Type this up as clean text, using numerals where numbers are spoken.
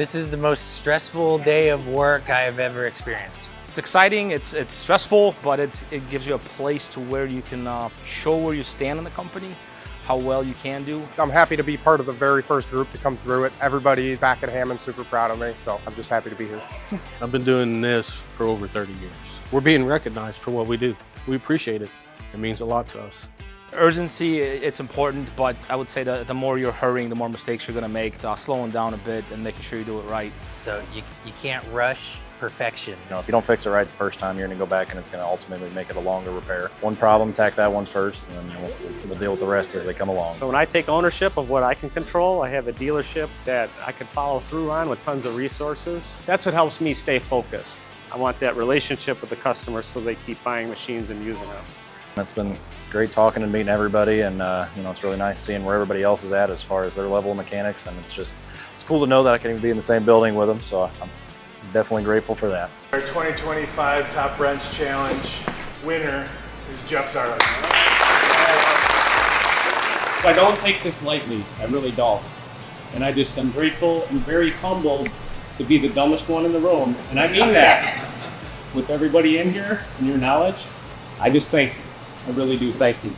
This is the most stressful day of work I've ever experienced. It's exciting, it's stressful, but it gives you a place to where you can show where you stand in the company, how well you can do. I'm happy to be part of the very first group to come through it. Everybody back at Hammond's super proud of me, so I'm just happy to be here. I've been doing this for over 30 years. We're being recognized for what we do. We appreciate it. It means a lot to us. Urgency, it's important, but I would say that the more you're hurrying, the more mistakes you're going to make. Slowing down a bit and making sure you do it right. So you can't rush perfection. If you don't fix it right the first time, you're going to go back and it's going to ultimately make it a longer repair. One problem, tack that one first, and then we'll deal with the rest as they come along. So when I take ownership of what I can control, I have a dealership that I can follow through on with tons of resources. That's what helps me stay focused. I want that relationship with the customers so they keep buying machines and using us. It's been great talking and meeting everybody, and it's really nice seeing where everybody else is at as far as their level of mechanics, and it's cool to know that I can even be in the same building with them, so I'm definitely grateful for that. Our 2025 Top Wrench Challenge winner is Jeff Zarlik. I don't take this lightly, I really don't. And I'm grateful and very humbled to be the dumbest one in the room, and I mean that. With everybody in here and your knowledge, I just think I really do thank you.